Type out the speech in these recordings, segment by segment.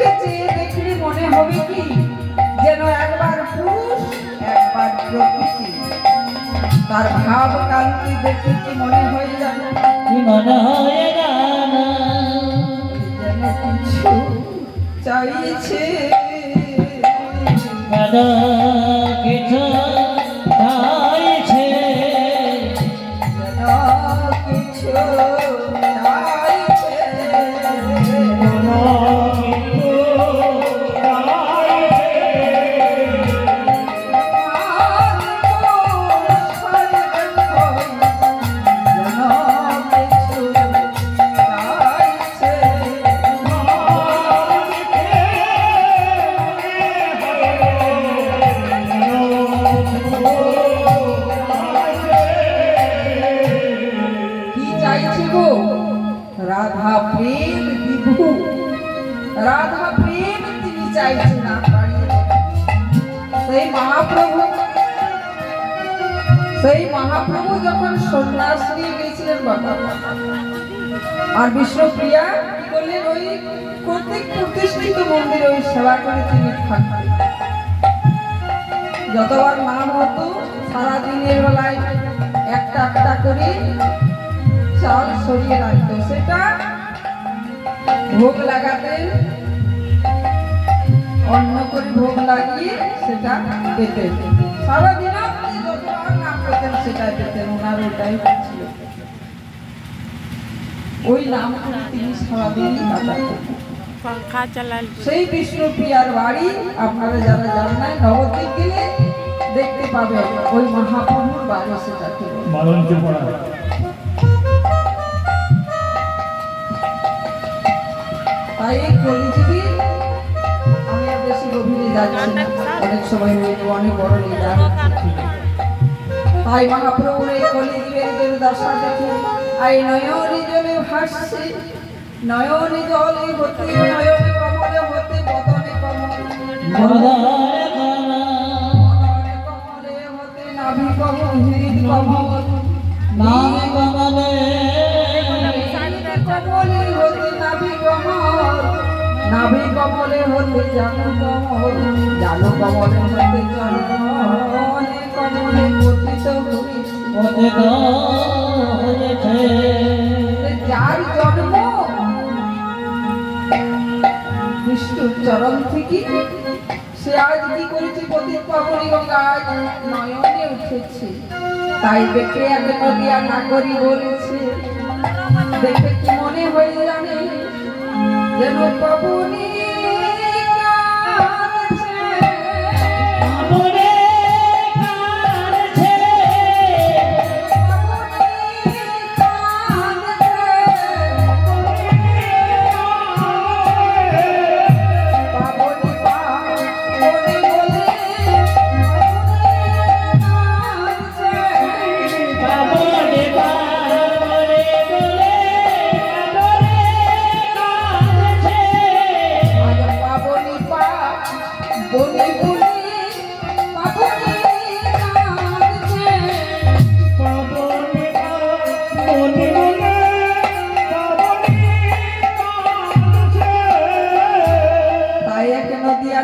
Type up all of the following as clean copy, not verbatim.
দিকে চেয়ে দেখলে মনে হবে কি যেন একবার পুরুষ একবার প্রকৃতি। তার ভাব কান্তি দেখে কি মনে হয় জানো? কি মনে হয় জানো? যেন কিছু চাইছে, যেন কিছু চাইছে, যেন কিছু চাইছে। রাধা প্রেম বিভু, রাধা প্রেম তিনি চাইছেন না বাড়িয়ে। সেই মহাপ্রভু যখন সন্ন্যাস নিয়ে গেছিলেন বাবা, আর বিষ্ণুপ্রিয়া কি করলেন? ওই প্রত্যেক প্রতিষ্ঠিত মন্দিরে ওই সেবা করে তিনি থাকতেন। যতবার নাম হতো সারা দিনের বেলায় একটা একটা করে চাল সরিয়ে রাখতো, সেটা ভোগ লাগাতেন, অন্য করে ভোগ লাগিয়ে সেটা পেতেন। সারাদিন আপনি যতবার নাম পেতেন সেটাই পেতেন, ওনার ওটাই ছিল। ওই নাম তিনি সারাদিন কাটাতেন। সেই বিষ্ণুপ্রিয়ার বাড়ি আপনারা যারা জানেন নাই, নবদ্বীপ গেলে দেখতে পাবেন ওই মহাপ্রভুর বাড়ি, সেটা ছিল। তাই কলিযুগে আমি আর বেশি গভীরে যাচ্ছি না, অনেক সময় অনেক বড় লীলা। তাই মহাপ্রভুর এই কলিযুগের দশা দেখে আই নয়নে জলে ভাসছে, নয়নে জলে হতে, নয়নে কমলে হতে, বদনে কমলে, বদনে কমলে হতে, নাভি কমল, হৃদ কমল, নাভি কমলে কমলে হতে, নাভি কমল, নাভি কমলে হতে, জানু কমল, জানু কমলে হতে, চরণে কমলে পতিত হয়েছে। যার জন্ম বিষ্ণুর চরণ থেকে, সে আজ কি করেছে? পতিত পাবনী গঙ্গা আজ নয়নে উঠেছে। তাই দেখে এক নদিয়া নাগরী বলেছে, দেখে কি মনে হয়ে জানে যেন পাবনী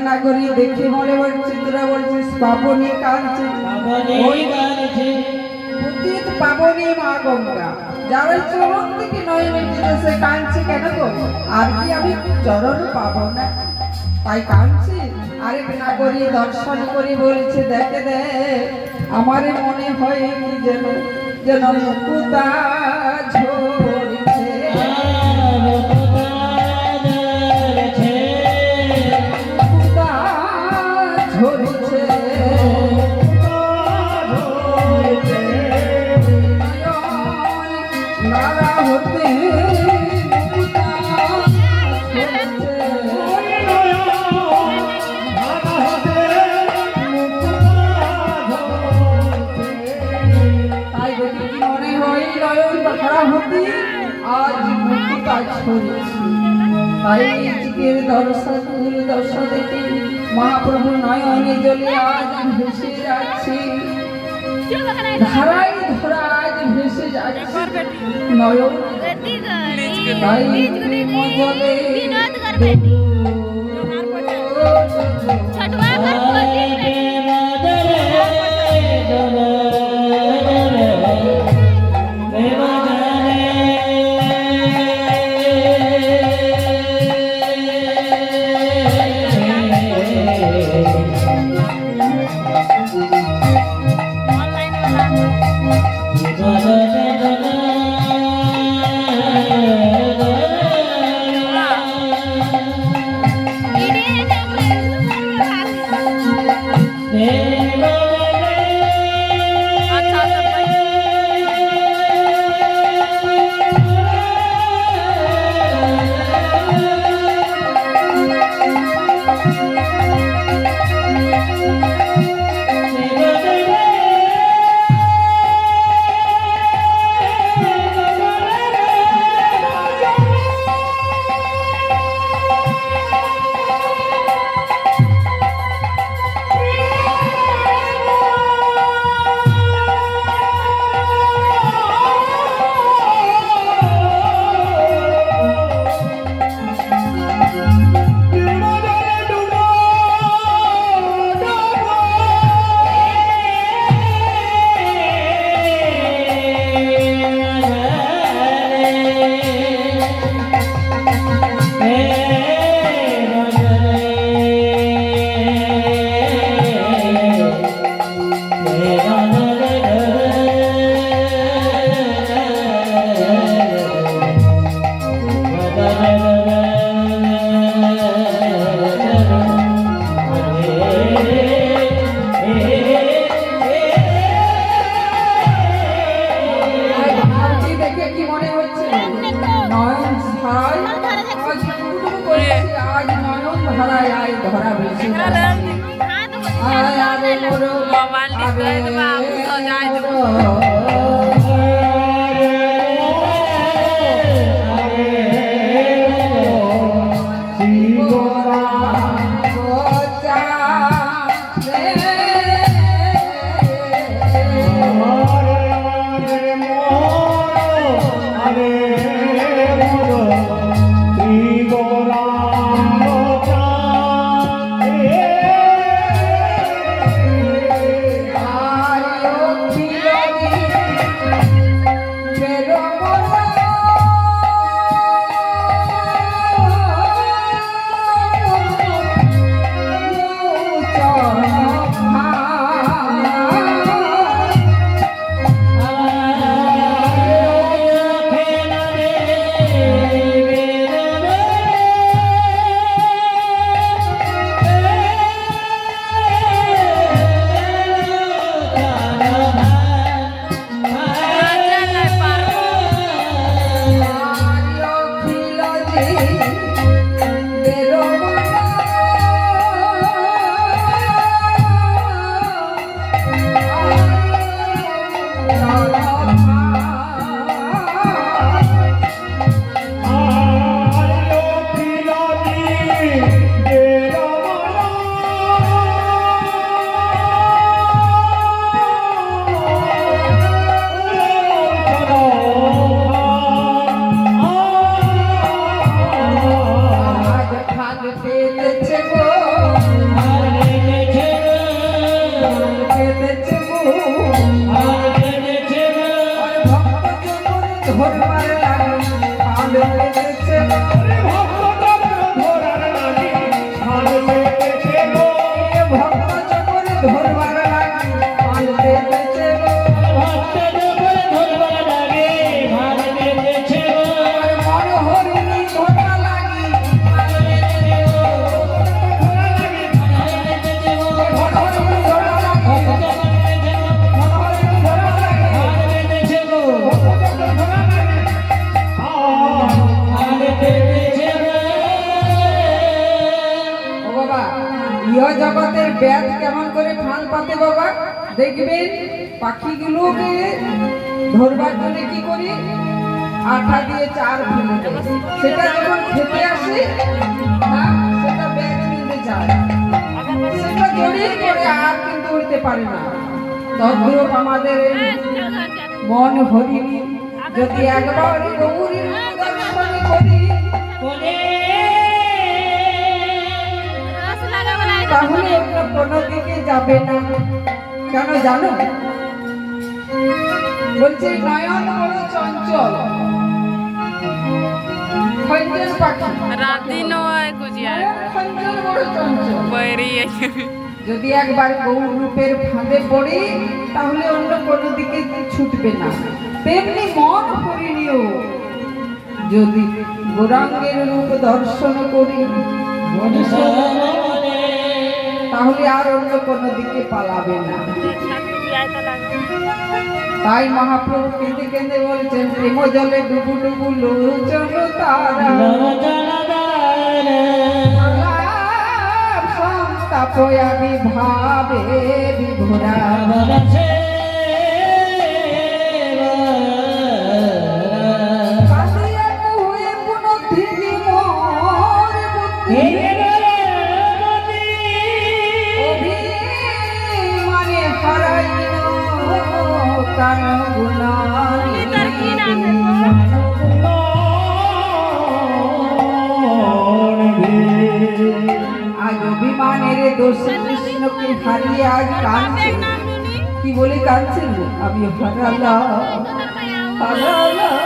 নাগরী দেখে মনে বলছে, তোরা বলছিস পাবনী কাঁদছে, ওই কাঁদছে পতিত পাবনী মা গঙ্গা, যারা চরণ থেকে নয়নে যেতেছে কাঁদছে কেন গো? আর কি আমি চরণ পাবো না তাই কাঁদছি? আরেক নাগরী দর্শন করে বলছে, দেখে দে আমার মনে হয় কি যেন যেন মুকুতা ঝরছে, ঝরছে নারা হতে তাই দেখি কি মনে হয় নয়ন বাখরা হতে আজ মুকুতা ছড়ছে। তাই চিকের দর্শা দেখে মহাপ্রভু নয়নে জলে আজ ভেসে যাচ্ছে, ধারাই ধরা আজ ভেসে যাচ্ছে নয়ন। তাই মজলে ভাবছি দেখে কি মনে হচ্ছে নয়ন ছাড়াই আজ টুকটুক করেছি, আজ নয়ন ধারায় আয় ধরা বেশি আয় আরে মোরো আরে জগতের ব্যাগ কেমন করে ফান পাতে বাবা দেখবেন, পাখিগুলোকে ধরবার জন্য কি করি আঠা দিয়ে চার ফেলে দেয়। সেটা যখন খেতে আসে সেটা ব্যাগ নিতে যায়, সেটা জড়িয়ে করে আর কিন্তু উঠতে পারে না। তদ্রূপ আমাদের মন হরিণী যদি একবার গৌরীর দর্শন করি তাহলে অন্য কোনো দিকে যাবে না। কেন জানো? বলছে নয়ন বড় চঞ্চল, খঞ্জন পাখি রাতি নয় গুজিয়া খঞ্জন বড় চঞ্চল। বেরিয়ে যদি একবার গৌর রূপের ফাঁদে পড়ি তাহলে অন্য কোনো দিকে ছুটবে না। তেমনি মন করিনিও, যদি গৌরাঙ্গের রূপ দর্শন করি তাহলে আর অন্য কোনো দিকে পালাবে না। তাই মহাপ্রভু কেঁদে কেঁদে বলছেন, প্রেম জলে ডুবু ডুবু লোচন তারা সন্তাপয়া বিভাবে বিভোরা। কাঁদিয়া কহে পুনঃধিনি মোর বুদ্ধি, অভিমানে হারাইল কান গুণানি। কি আজ অভিমানের দোষে কৃষ্ণকে হারিয়ে আজ কাঁদছে। কি বলে কাঁদছেন? আমি হারালাম হারালাম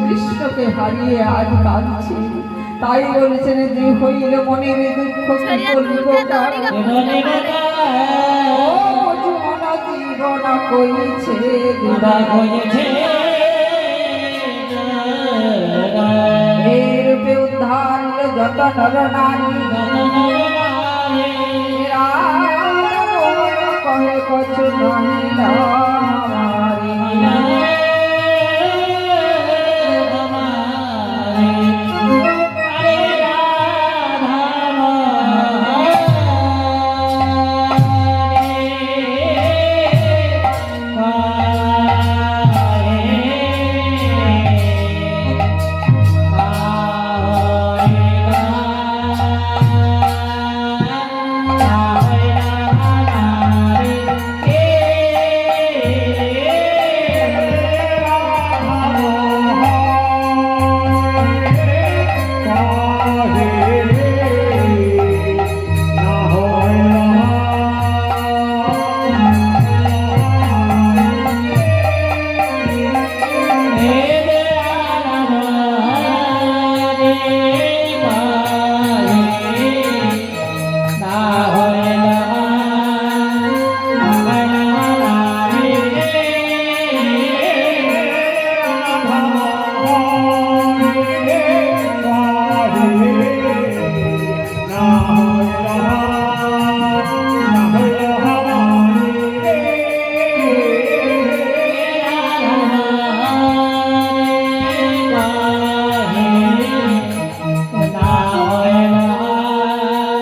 কৃষ্ণকে হারিয়ে আজ কাঁদছি। তাই বলেছেন যে হইল মনের দুঃখ কি বলব জীবন কইছে এই রূপে উদ্ধার যত নর নারী কহে কছু নহিলা